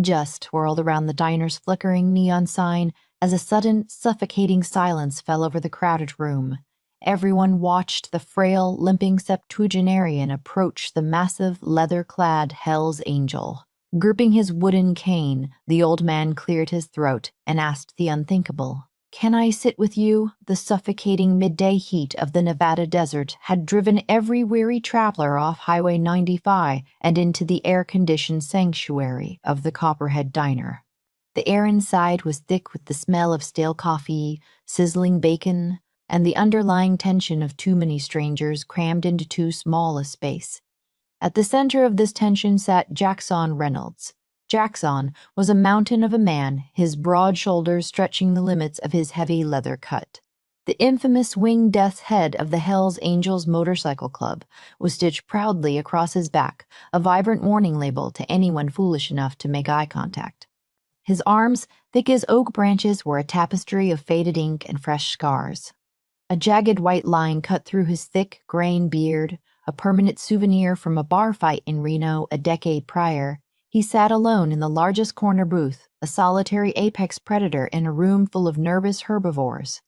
Just whirled around the diner's flickering neon sign as a sudden, suffocating silence fell over the crowded room. Everyone watched the frail, limping septuagenarian approach the massive, leather-clad Hell's Angel. Gripping his wooden cane, the old man cleared his throat and asked the unthinkable. "Can I sit with you?" The suffocating midday heat of the Nevada desert had driven every weary traveler off Highway 95 and into the air-conditioned sanctuary of the Copperhead Diner. The air inside was thick with the smell of stale coffee, sizzling bacon, and the underlying tension of too many strangers crammed into too small a space. At the center of this tension sat Jackson Reynolds. Jackson was a mountain of a man, his broad shoulders stretching the limits of his heavy leather cut. The infamous winged death's head of the Hells Angels Motorcycle Club was stitched proudly across his back, a vibrant warning label to anyone foolish enough to make eye contact. His arms, thick as oak branches, were a tapestry of faded ink and fresh scars. A jagged white line cut through his thick, graying beard, a permanent souvenir from a bar fight in Reno a decade prior. He sat alone in the largest corner booth, a solitary apex predator in a room full of nervous herbivores.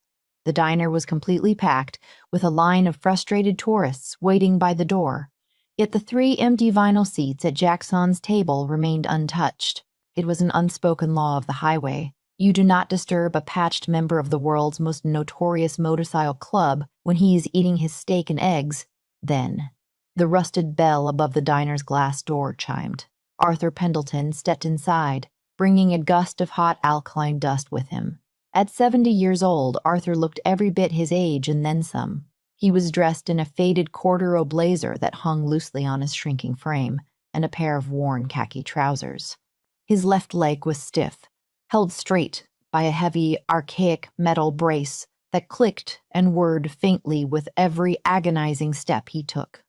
The diner was completely packed, with a line of frustrated tourists waiting by the door. Yet the 3 empty vinyl seats at Jackson's table remained untouched. It was an unspoken law of the highway. You do not disturb a patched member of the world's most notorious motorcycle club when he is eating his steak and eggs. Then, the rusted bell above the diner's glass door chimed. Arthur Pendleton stepped inside, bringing a gust of hot alkaline dust with him. At 70 years old, Arthur looked every bit his age and then some. He was dressed in a faded corduroy blazer that hung loosely on his shrinking frame, and a pair of worn khaki trousers. His left leg was stiff, held straight by a heavy, archaic metal brace that clicked and whirred faintly with every agonizing step he took.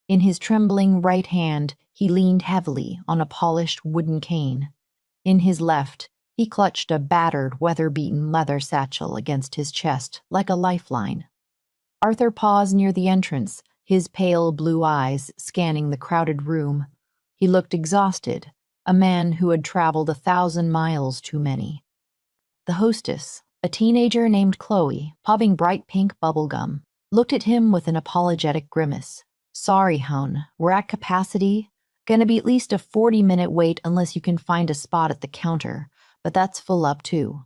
In his trembling right hand, he leaned heavily on a polished wooden cane. In his left, he clutched a battered, weather-beaten leather satchel against his chest like a lifeline. Arthur paused near the entrance, his pale blue eyes scanning the crowded room. He looked exhausted, a man who had traveled 1,000 miles too many. The hostess, a teenager named Chloe, popping bright pink bubble gum, looked at him with an apologetic grimace. "Sorry, hon, we're at capacity. Gonna be at least a 40-minute wait unless you can find a spot at the counter, but that's full up too."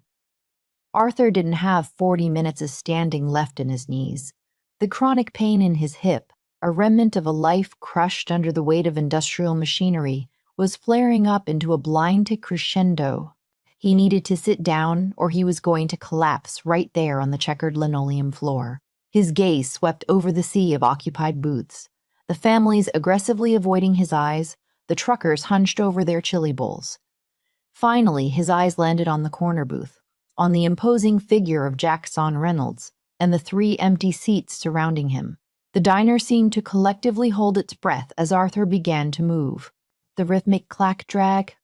Arthur didn't have 40 minutes of standing left in his knees. The chronic pain in his hip, a remnant of a life crushed under the weight of industrial machinery, was flaring up into a blinded crescendo. He needed to sit down or he was going to collapse right there on the checkered linoleum floor. His gaze swept over the sea of occupied booths, the families aggressively avoiding his eyes, the truckers hunched over their chili bowls. Finally, his eyes landed on the corner booth, on the imposing figure of Jackson Reynolds, and the 3 empty seats surrounding him. The diner seemed to collectively hold its breath as Arthur began to move. The rhythmic clack-drag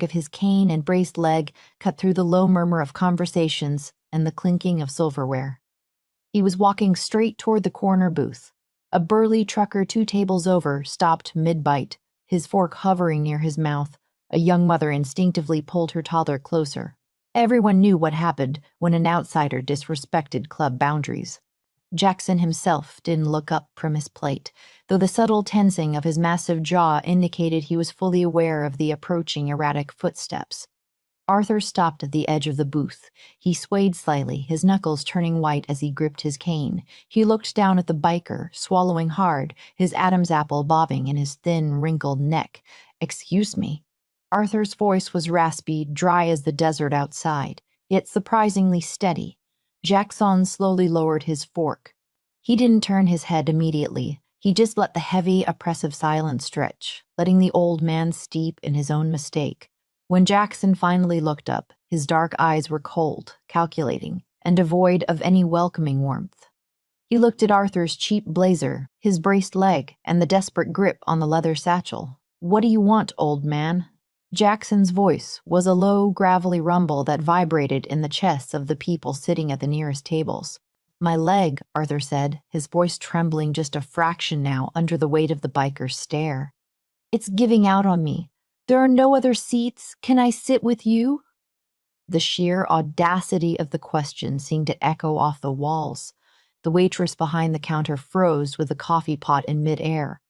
of his cane and braced leg cut through the low murmur of conversations and the clinking of silverware. He was walking straight toward the corner booth. A burly trucker 2 tables over stopped mid-bite, his fork hovering near his mouth. A young mother instinctively pulled her toddler closer. Everyone knew what happened when an outsider disrespected club boundaries. Jackson himself didn't look up from his plate, though the subtle tensing of his massive jaw indicated he was fully aware of the approaching erratic footsteps. Arthur stopped at the edge of the booth. He swayed slightly, his knuckles turning white as he gripped his cane. He looked down at the biker, swallowing hard, his Adam's apple bobbing in his thin, wrinkled neck. "Excuse me." Arthur's voice was raspy, dry as the desert outside, yet surprisingly steady. Jackson slowly lowered his fork. He didn't turn his head immediately. He just let the heavy, oppressive silence stretch, letting the old man steep in his own mistake. When Jackson finally looked up, his dark eyes were cold, calculating, and devoid of any welcoming warmth. He looked at Arthur's cheap blazer, his braced leg, and the desperate grip on the leather satchel. "What do you want, old man?" Jackson's voice was a low, gravelly rumble that vibrated in the chests of the people sitting at the nearest tables. "My leg," Arthur said, his voice trembling just a fraction now under the weight of the biker's stare. "It's giving out on me. There are no other seats. Can I sit with you? The sheer audacity of the question seemed to echo off the walls. The waitress behind the counter froze with the coffee pot in midair.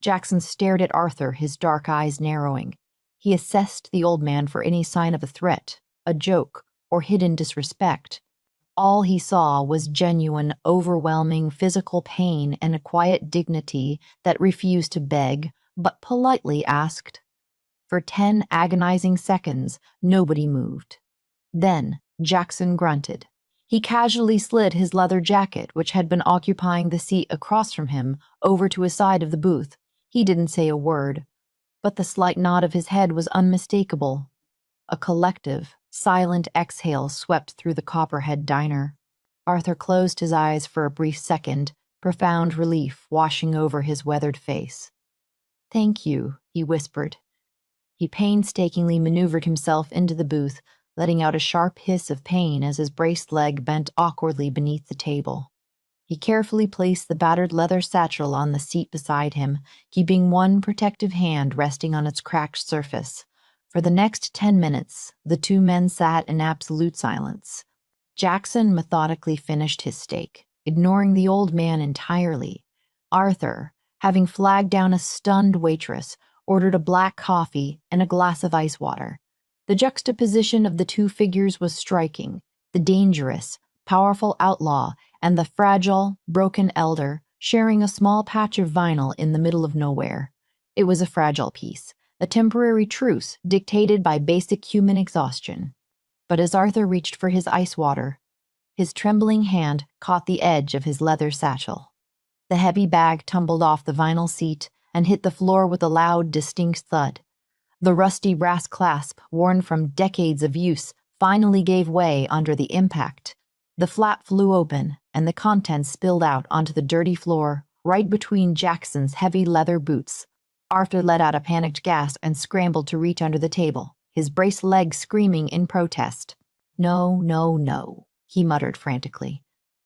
Jackson stared at Arthur, his dark eyes narrowing. He assessed the old man for any sign of a threat, a joke, or hidden disrespect. All he saw was genuine, overwhelming physical pain and a quiet dignity that refused to beg, but politely asked. For 10 agonizing seconds, nobody moved. Then Jackson grunted. He casually slid his leather jacket, which had been occupying the seat across from him, over to his side of the booth. He didn't say a word, but the slight nod of his head was unmistakable. A collective, silent exhale swept through the Copperhead diner. Arthur closed his eyes for a brief second, profound relief washing over his weathered face. "Thank you," he whispered. He painstakingly maneuvered himself into the booth, letting out a sharp hiss of pain as his braced leg bent awkwardly beneath the table. He carefully placed the battered leather satchel on the seat beside him, keeping one protective hand resting on its cracked surface. For the next 10 minutes, the two men sat in absolute silence. Jackson methodically finished his steak, ignoring the old man entirely. Arthur, having flagged down a stunned waitress, ordered a black coffee and a glass of ice water. The juxtaposition of the two figures was striking: the dangerous, powerful outlaw and the fragile, broken elder sharing a small patch of vinyl in the middle of nowhere. It was a fragile peace, a temporary truce dictated by basic human exhaustion. But as Arthur reached for his ice water, his trembling hand caught the edge of his leather satchel. The heavy bag tumbled off the vinyl seat and hit the floor with a loud, distinct thud. The rusty brass clasp, worn from decades of use, finally gave way under the impact. The flap flew open, and the contents spilled out onto the dirty floor, right between Jackson's heavy leather boots. Arthur let out a panicked gasp and scrambled to reach under the table, his braced legs screaming in protest. "No, no, no," he muttered frantically.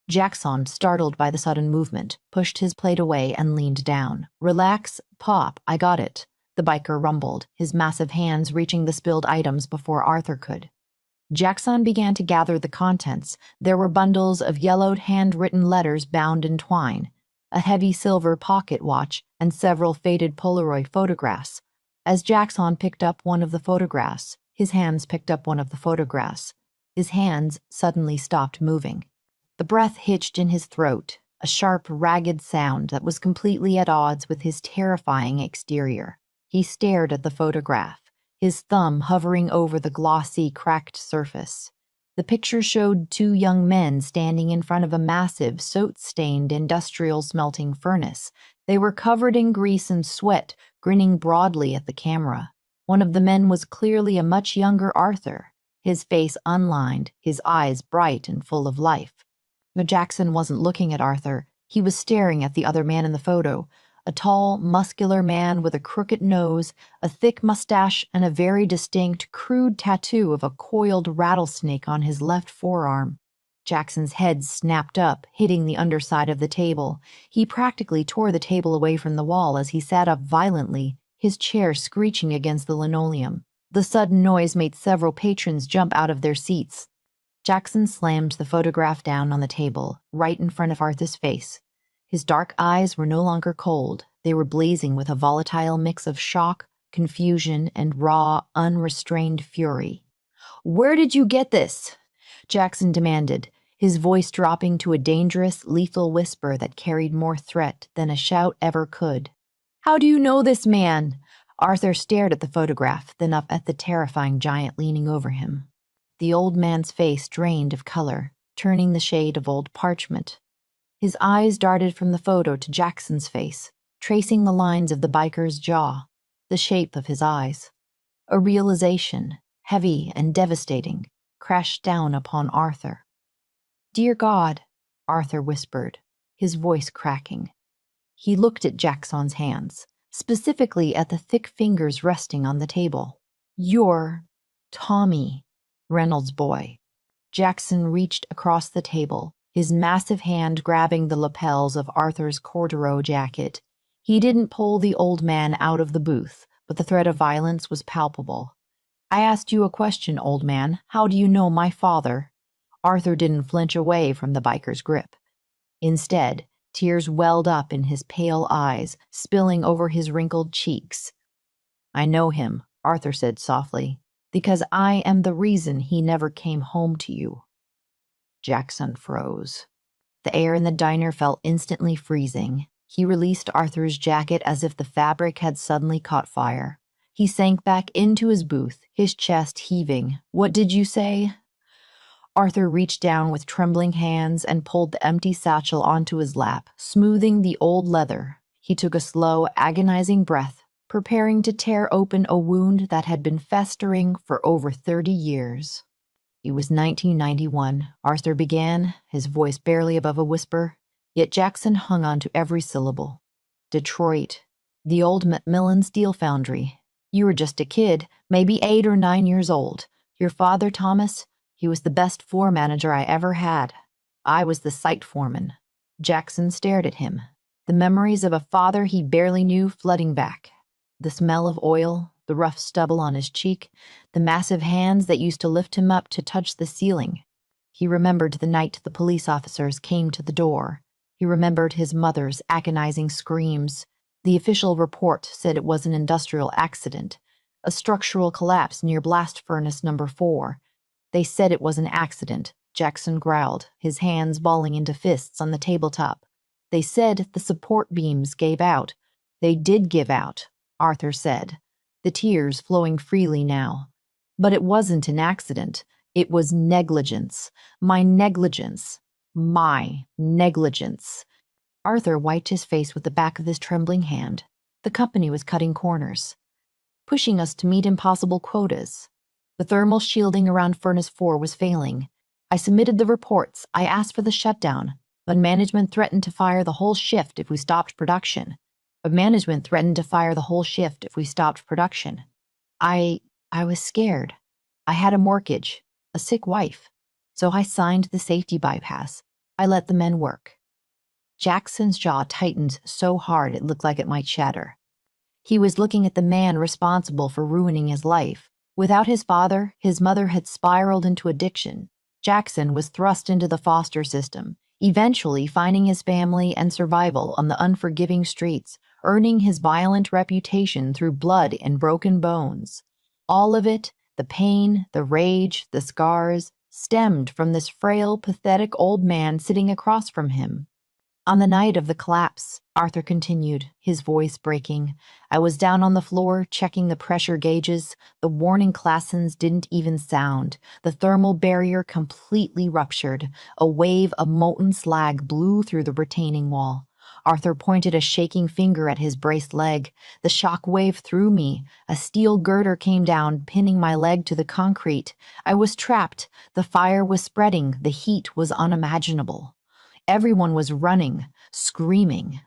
Jackson, startled by the sudden movement, pushed his plate away and leaned down. "Relax, Pop, I got it," the biker rumbled, his massive hands reaching the spilled items before Arthur could. Jackson began to gather the contents. There were bundles of yellowed handwritten letters bound in twine, a heavy silver pocket watch, and several faded Polaroid photographs. As Jackson picked up one of the photographs, his hands picked up one of the photographs. His hands suddenly stopped moving. The breath hitched in his throat, a sharp, ragged sound that was completely at odds with his terrifying exterior. He stared at the photograph, his thumb hovering over the glossy, cracked surface. The picture showed two young men standing in front of a massive, soot-stained industrial smelting furnace. They were covered in grease and sweat, grinning broadly at the camera. One of the men was clearly a much younger Arthur, his face unlined, his eyes bright and full of life. But Jackson wasn't looking at Arthur. He was staring at the other man in the photo, a tall, muscular man with a crooked nose, a thick mustache, and a very distinct, crude tattoo of a coiled rattlesnake on his left forearm. Jackson's head snapped up, hitting the underside of the table. He practically tore the table away from the wall as he sat up violently, his chair screeching against the linoleum. The sudden noise made several patrons jump out of their seats. Jackson slammed the photograph down on the table, right in front of Arthur's face. His dark eyes were no longer cold. They were blazing with a volatile mix of shock, confusion, and raw, unrestrained fury. "Where did you get this?" Jackson demanded, his voice dropping to a dangerous, lethal whisper that carried more threat than a shout ever could. "How do you know this man?" Arthur stared at the photograph, then up at the terrifying giant leaning over him. The old man's face drained of color, turning the shade of old parchment. His eyes darted from the photo to Jackson's face, tracing the lines of the biker's jaw, the shape of his eyes. A realization, heavy and devastating, crashed down upon Arthur. "Dear God," Arthur whispered, his voice cracking. He looked at Jackson's hands, specifically at the thick fingers resting on the table. "You're Tommy, Reynolds' boy." Jackson reached across the table, his massive hand grabbing the lapels of Arthur's corduroy jacket. He didn't pull the old man out of the booth, but the threat of violence was palpable. I asked you a question, old man. How do you know my father? Arthur didn't flinch away from the biker's grip. Instead, tears welled up in his pale eyes, spilling over his wrinkled cheeks. I know him, Arthur said softly, because I am the reason he never came home to you. Jackson froze. The air in the diner felt instantly freezing. He released Arthur's jacket as if the fabric had suddenly caught fire. He sank back into his booth, his chest heaving. What did you say? Arthur reached down with trembling hands and pulled the empty satchel onto his lap, smoothing the old leather. He took a slow, agonizing breath, preparing to tear open a wound that had been festering for over 30 years. It was 1991, Arthur began, his voice barely above a whisper, yet Jackson hung on to every syllable. Detroit, the old Macmillan Steel Foundry. You were just a kid, maybe 8 or 9 years old. Your father, Thomas, he was the best floor manager I ever had. I was the site foreman. Jackson stared at him, the memories of a father he barely knew flooding back. The smell of oil, the rough stubble on his cheek, the massive hands that used to lift him up to touch the ceiling. He remembered the night the police officers came to the door. He remembered his mother's agonizing screams. The official report said it was an industrial accident, a structural collapse near blast furnace number 4. They said it was an accident, Jackson growled, his hands balling into fists on the tabletop. They said the support beams gave out. They did give out, Arthur said, the tears flowing freely now. But it wasn't an accident. It was negligence. My negligence. My negligence. Arthur wiped his face with the back of his trembling hand. The company was cutting corners, pushing us to meet impossible quotas. The thermal shielding around Furnace 4 was failing. I submitted the reports. I asked for the shutdown, but management threatened to fire the whole shift if we stopped production. I was scared. I had a mortgage, a sick wife, so I signed the safety bypass. I let the men work. Jackson's jaw tightened so hard it looked like it might shatter. He was looking at the man responsible for ruining his life. Without his father, his mother had spiraled into addiction. Jackson was thrust into the foster system, eventually finding his family and survival on the unforgiving streets, earning his violent reputation through blood and broken bones. All of it, the pain, the rage, the scars, stemmed from this frail, pathetic old man sitting across from him. On the night of the collapse, Arthur continued, his voice breaking, I was down on the floor checking the pressure gauges. The warning classens didn't even sound. The thermal barrier completely ruptured. A wave of molten slag blew through the retaining wall. Arthur pointed a shaking finger at his braced leg. The shock wave threw me. A steel girder came down, pinning my leg to the concrete. I was trapped. The fire was spreading. The heat was unimaginable. Everyone was running, screaming.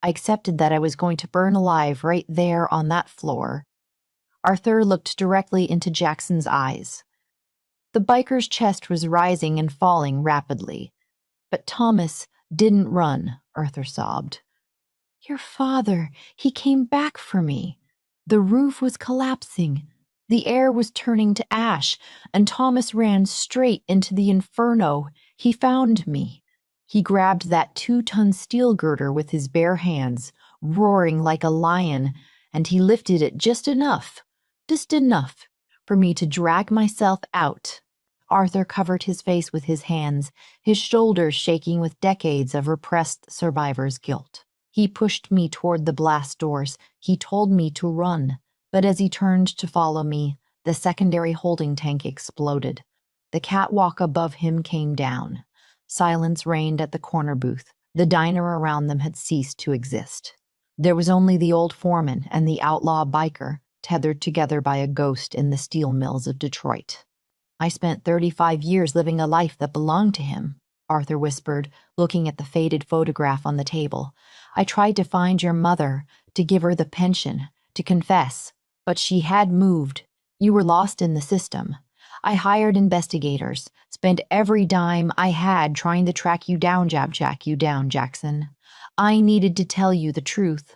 I accepted that I was going to burn alive right there on that floor. Arthur looked directly into Jackson's eyes. The biker's chest was rising and falling rapidly. But Thomas didn't run, Arthur sobbed. Your father, he came back for me. The roof was collapsing. The air was turning to ash, and Thomas ran straight into the inferno. He found me. He grabbed that 2-ton steel girder with his bare hands, roaring like a lion, and he lifted it just enough for me to drag myself out. Arthur covered his face with his hands, his shoulders shaking with decades of repressed survivor's guilt. He pushed me toward the blast doors. He told me to run, but as he turned to follow me, the secondary holding tank exploded. The catwalk above him came down. Silence reigned at the corner booth. The diner around them had ceased to exist. There was only the old foreman and the outlaw biker, tethered together by a ghost in the steel mills of Detroit. I spent 35 years living a life that belonged to him, Arthur whispered, looking at the faded photograph on the table. I tried to find your mother, to give her the pension, to confess, but she had moved. You were lost in the system. I hired investigators, spent every dime I had trying to track you down, Jackson. I needed to tell you the truth.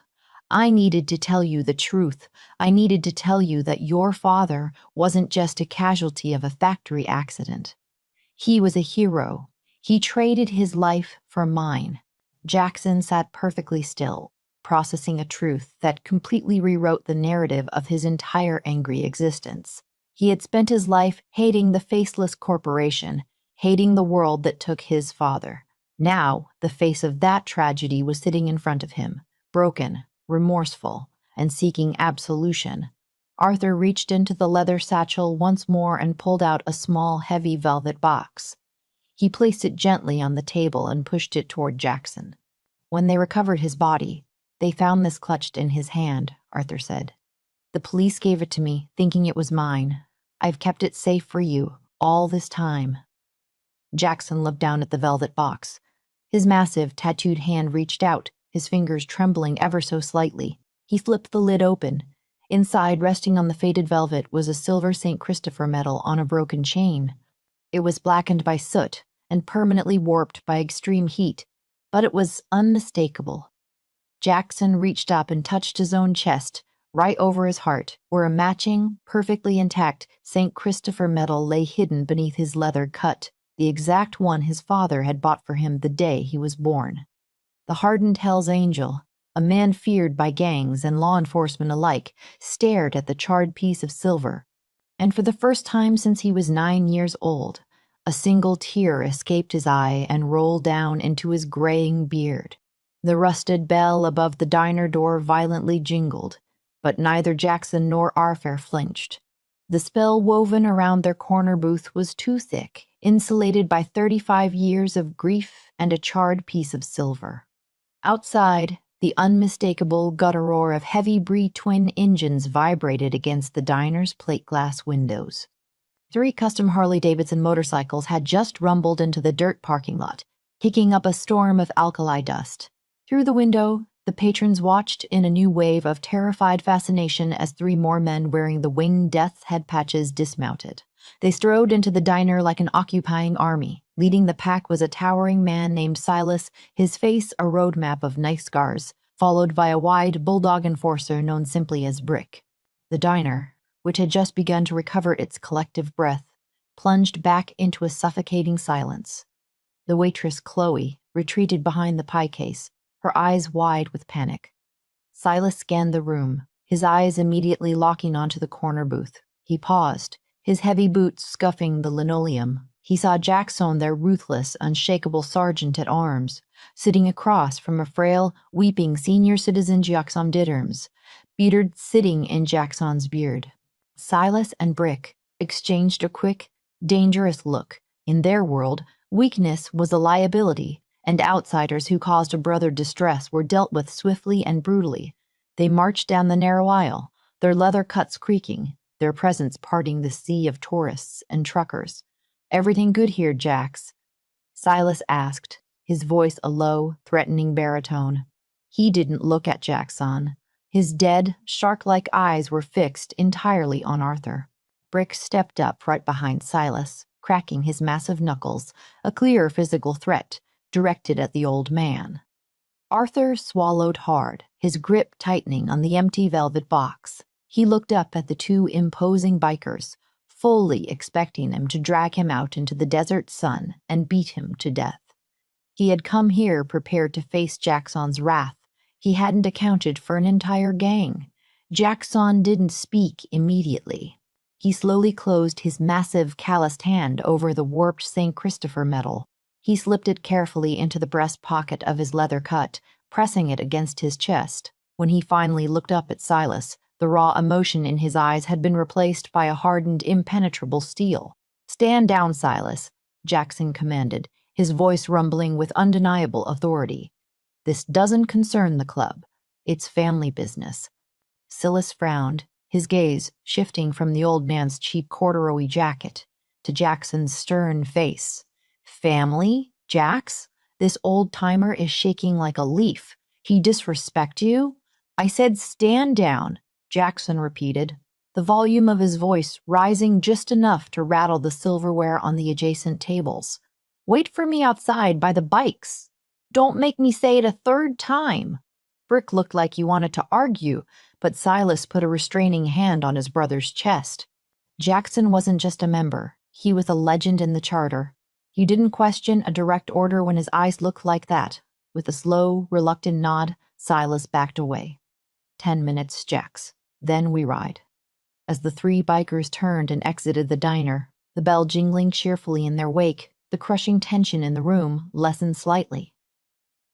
I needed to tell you the truth. I needed to tell you that your father wasn't just a casualty of a factory accident. He was a hero. He traded his life for mine." Jackson sat perfectly still, processing a truth that completely rewrote the narrative of his entire angry existence. He had spent his life hating the faceless corporation, hating the world that took his father. Now, the face of that tragedy was sitting in front of him, broken, remorseful, and seeking absolution. Arthur reached into the leather satchel once more and pulled out a small, heavy velvet box. He placed it gently on the table and pushed it toward Jackson. "When they recovered his body, they found this clutched in his hand," Arthur said. "The police gave it to me, thinking it was mine. I've kept it safe for you all this time." Jackson looked down at the velvet box. His massive, tattooed hand reached out, his fingers trembling ever so slightly. He flipped the lid open. Inside, resting on the faded velvet, was a silver St. Christopher medal on a broken chain. It was blackened by soot and permanently warped by extreme heat, but it was unmistakable. Jackson reached up and touched his own chest, right over his heart, where a matching, perfectly intact St. Christopher medal lay hidden beneath his leather cut, the exact one his father had bought for him the day he was born. The hardened Hell's Angel, a man feared by gangs and law enforcement alike, stared at the charred piece of silver, and for the first time since he was 9 years old, a single tear escaped his eye and rolled down into his graying beard. The rusted bell above the diner door violently jingled, but neither Jackson nor Arthur flinched. The spell woven around their corner booth was too thick, insulated by 35 years of grief and a charred piece of silver. Outside, the unmistakable gutter roar of heavy Bree twin engines vibrated against the diner's plate glass windows. 3 custom Harley-Davidson motorcycles had just rumbled into the dirt parking lot, kicking up a storm of alkali dust. Through the window, the patrons watched in a new wave of terrified fascination as 3 more men wearing the winged death head patches dismounted. They strode into the diner like an occupying army. Leading the pack was a towering man named Silas, his face a road map of knife scars, followed by a wide bulldog enforcer known simply as Brick. The diner, which had just begun to recover its collective breath, plunged back into a suffocating silence. The waitress, Chloe, retreated behind the pie case, her eyes wide with panic. Silas scanned the room, his eyes immediately locking onto the corner booth. He paused, his heavy boots scuffing the linoleum. He saw Jackson, their ruthless, unshakable sergeant at arms, sitting across from a frail, weeping senior citizen Jackson Didderms, beard sitting in Jackson's beard. Silas and Brick exchanged a quick, dangerous look. In their world, weakness was a liability, and outsiders who caused a brother distress were dealt with swiftly and brutally. They marched down the narrow aisle, their leather cuts creaking, their presence parting the sea of tourists and truckers. "Everything good here, Jax?" Silas asked, his voice a low, threatening baritone. He didn't look at Jackson. His dead, shark-like eyes were fixed entirely on Arthur. Brick stepped up right behind Silas, cracking his massive knuckles, a clear physical threat, directed at the old man. Arthur swallowed hard, his grip tightening on the empty velvet box. He looked up at the 2 imposing bikers, fully expecting them to drag him out into the desert sun and beat him to death. He had come here prepared to face Jackson's wrath. He hadn't accounted for an entire gang. Jackson didn't speak immediately. He slowly closed his massive, calloused hand over the warped St. Christopher medal. He slipped it carefully into the breast pocket of his leather cut, pressing it against his chest. When he finally looked up at Silas, the raw emotion in his eyes had been replaced by a hardened, impenetrable steel. "Stand down, Silas," Jackson commanded, his voice rumbling with undeniable authority. "This doesn't concern the club. It's family business." Silas frowned, his gaze shifting from the old man's cheap corduroy jacket to Jackson's stern face. "Family, Jax? This old-timer is shaking like a leaf. He disrespect you?" "I said stand down," Jackson repeated, the volume of his voice rising just enough to rattle the silverware on the adjacent tables. "Wait for me outside by the bikes. Don't make me say it a 3rd time." Brick looked like he wanted to argue, but Silas put a restraining hand on his brother's chest. Jackson wasn't just a member. He was a legend in the charter. He didn't question a direct order when his eyes looked like that. With a slow, reluctant nod, Silas backed away. 10 minutes, Jax. Then we ride. As the three bikers turned and exited the diner, the bell jingling cheerfully in their wake, the crushing tension in the room lessened slightly.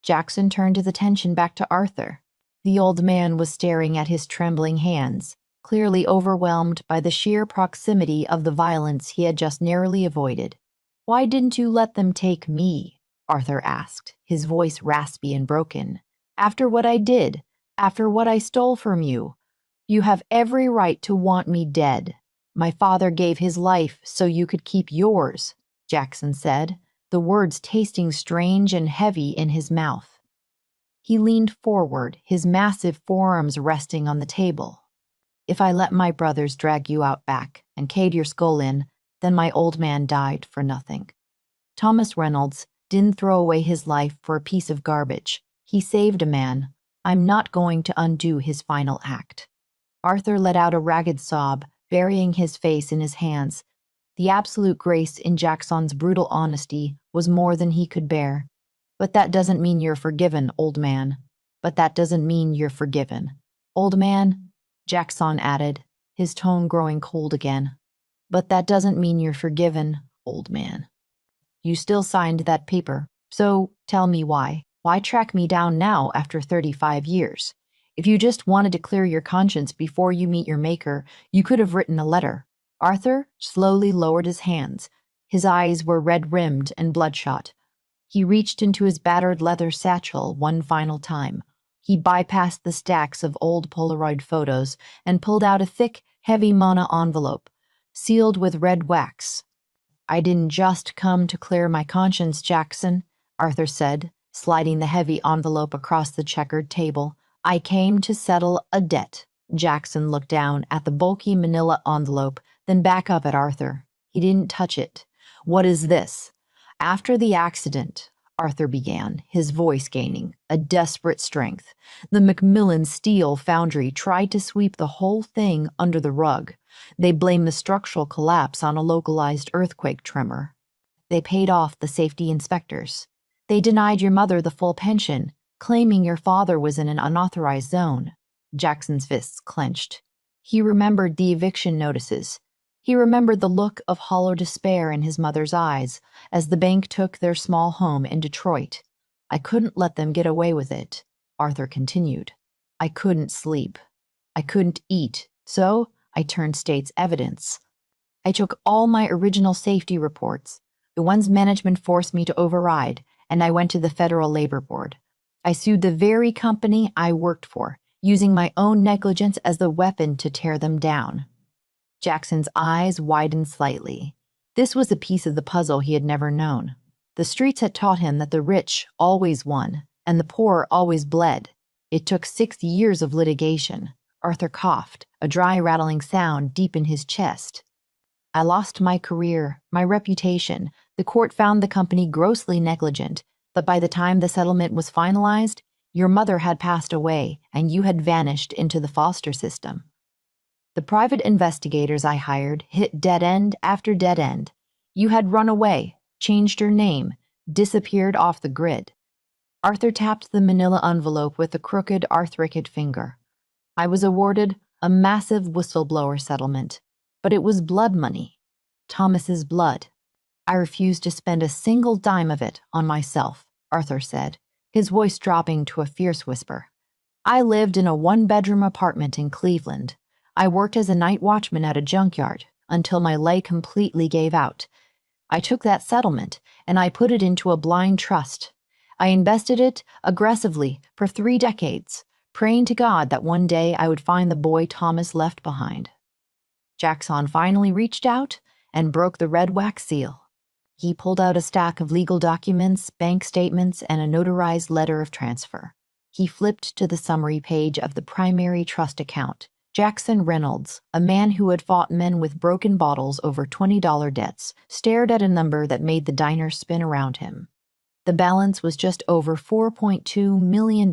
Jackson turned his attention back to Arthur. The old man was staring at his trembling hands, clearly overwhelmed by the sheer proximity of the violence he had just narrowly avoided. "Why didn't you let them take me?" Arthur asked, his voice raspy and broken. "After what I did, after what I stole from you. You have every right to want me dead. My father gave his life so you could keep yours," Jackson said, the words tasting strange and heavy in his mouth. He leaned forward, his massive forearms resting on the table. "If I let my brothers drag you out back and cave your skull in, then my old man died for nothing. Thomas Reynolds didn't throw away his life for a piece of garbage. He saved a man. I'm not going to undo his final act." Arthur let out a ragged sob, burying his face in his hands. The absolute grace in Jackson's brutal honesty was more than he could bear. "But that doesn't mean you're forgiven, old man. But that doesn't mean you're forgiven. Old man," Jackson added, his tone growing cold again. "But that doesn't mean you're forgiven, old man. You still signed that paper, so tell me why. Why track me down now after 35 years? If you just wanted to clear your conscience before you meet your maker, you could have written a letter." Arthur slowly lowered his hands. His eyes were red-rimmed and bloodshot. He reached into his battered leather satchel one final time. He bypassed the stacks of old Polaroid photos and pulled out a thick, heavy Mana envelope, sealed with red wax. "I didn't just come to clear my conscience, Jackson," Arthur said, sliding the heavy envelope across the checkered table. "I came to settle a debt." Jackson looked down at the bulky manila envelope, then back up at Arthur. He didn't touch it. "What is this?" "After the accident," Arthur began, his voice gaining a desperate strength, "the Macmillan Steel Foundry tried to sweep the whole thing under the rug. They blamed the structural collapse on a localized earthquake tremor. They paid off the safety inspectors. They denied your mother the full pension, claiming your father was in an unauthorized zone." Jackson's fists clenched. He remembered the eviction notices. He remembered the look of hollow despair in his mother's eyes as the bank took their small home in Detroit. "I couldn't let them get away with it," Arthur continued. "I couldn't sleep. I couldn't eat, so I turned state's evidence. I took all my original safety reports, the ones management forced me to override, and I went to the Federal Labor Board. I sued the very company I worked for, using my own negligence as the weapon to tear them down." Jackson's eyes widened slightly. This was a piece of the puzzle he had never known. The streets had taught him that the rich always won, and the poor always bled. It took 6 years of litigation. Arthur coughed, a dry, rattling sound deep in his chest. "I lost my career, my reputation. The court found the company grossly negligent, but by the time the settlement was finalized, your mother had passed away, and you had vanished into the foster system. The private investigators I hired hit dead end after dead end. You had run away, changed your name, disappeared off the grid." Arthur tapped the manila envelope with a crooked, arthritic finger. "I was awarded a massive whistleblower settlement, but it was blood money. Thomas's blood. I refused to spend a single dime of it on myself," Arthur said, his voice dropping to a fierce whisper. "I lived in a one-bedroom apartment in Cleveland. I worked as a night watchman at a junkyard until my leg completely gave out. I took that settlement and I put it into a blind trust. I invested it aggressively for 3 decades, praying to God that one day I would find the boy Thomas left behind." Jackson finally reached out and broke the red wax seal. He pulled out a stack of legal documents, bank statements, and a notarized letter of transfer. He flipped to the summary page of the primary trust account. Jackson Reynolds, a man who had fought men with broken bottles over $20 debts, stared at a number that made the diner spin around him. The balance was just over $4.2 million.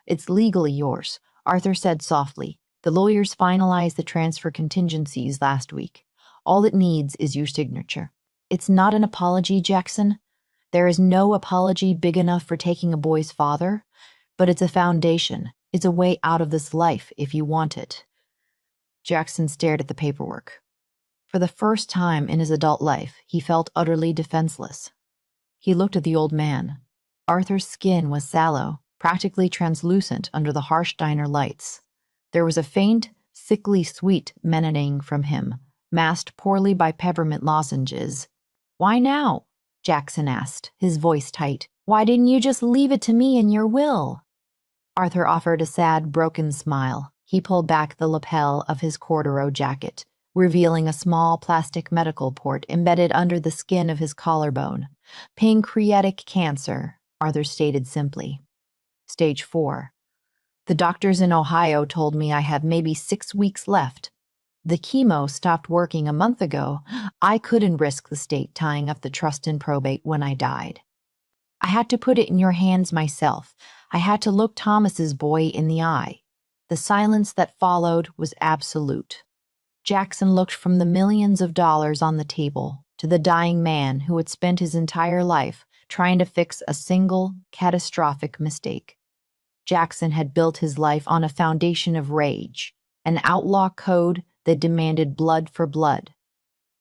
It's legally yours, Arthur said softly. The lawyers finalized the transfer contingencies last week. All it needs is your signature. It's not an apology, Jackson. There is no apology big enough for taking a boy's father, but it's a foundation. It's a way out of this life if you want it. Jackson stared at the paperwork. For the first time in his adult life, he felt utterly defenseless. He looked at the old man. Arthur's skin was sallow, practically translucent under the harsh diner lights. There was a faint, sickly sweet emanating from him, masked poorly by peppermint lozenges. "Why now?" Jackson asked, his voice tight. "Why didn't you just leave it to me in your will?" Arthur offered a sad, broken smile. He pulled back the lapel of his corduroy jacket, revealing a small plastic medical port embedded under the skin of his collarbone. "Pancreatic cancer," Arthur stated simply. "Stage 4. The doctors in Ohio told me I have maybe 6 weeks left. The chemo stopped working a month ago. I couldn't risk the state tying up the trust and probate when I died. I had to put it in your hands myself. I had to look Thomas's boy in the eye." The silence that followed was absolute. Jackson looked from the millions of dollars on the table to the dying man who had spent his entire life trying to fix a single, catastrophic mistake. Jackson had built his life on a foundation of rage, an outlaw code that demanded blood for blood.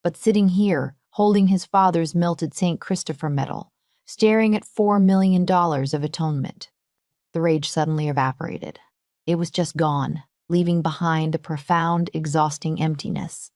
But sitting here, holding his father's melted St. Christopher medal, staring at $4 million of atonement, the rage suddenly evaporated. It was just gone, leaving behind a profound, exhausting emptiness.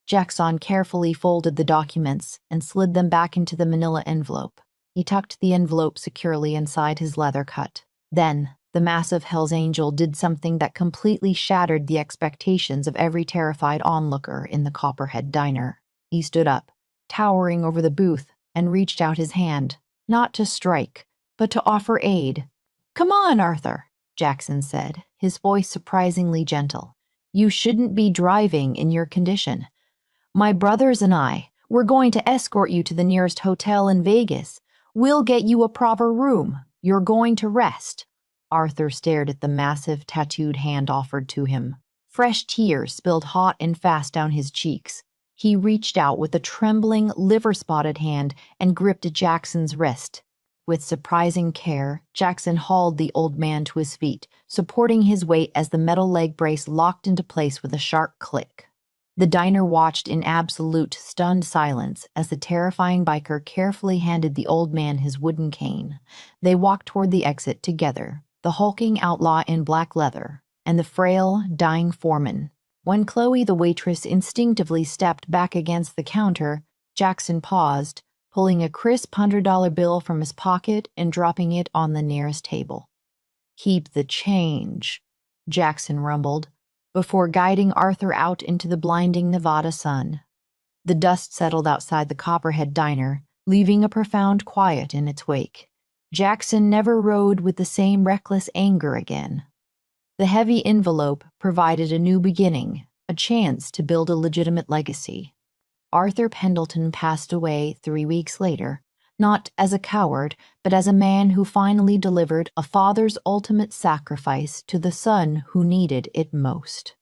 Jackson carefully folded the documents and slid them back into the manila envelope. He tucked the envelope securely inside his leather cut. Then, the massive Hell's Angel did something that completely shattered the expectations of every terrified onlooker in the Copperhead diner. He stood up, towering over the booth, and reached out his hand, not to strike, but to offer aid. "Come on, Arthur," Jackson said, his voice surprisingly gentle. "You shouldn't be driving in your condition. My brothers and we're going to escort you to the nearest hotel in Vegas. We'll get you a proper room. You're going to rest." Arthur stared at the massive, tattooed hand offered to him. Fresh tears spilled hot and fast down his cheeks. He reached out with a trembling, liver-spotted hand and gripped Jackson's wrist. With surprising care, Jackson hauled the old man to his feet, supporting his weight as the metal leg brace locked into place with a sharp click. The diner watched in absolute, stunned silence as the terrifying biker carefully handed the old man his wooden cane. They walked toward the exit together, the hulking outlaw in black leather, and the frail, dying foreman. When Chloe, the waitress, instinctively stepped back against the counter, Jackson paused, pulling a crisp $100 bill from his pocket and dropping it on the nearest table. "Keep the change," Jackson rumbled, before guiding Arthur out into the blinding Nevada sun. The dust settled outside the Copperhead diner, leaving a profound quiet in its wake. Jackson never rode with the same reckless anger again. The heavy envelope provided a new beginning, a chance to build a legitimate legacy. Arthur Pendleton passed away 3 weeks later, not as a coward, but as a man who finally delivered a father's ultimate sacrifice to the son who needed it most.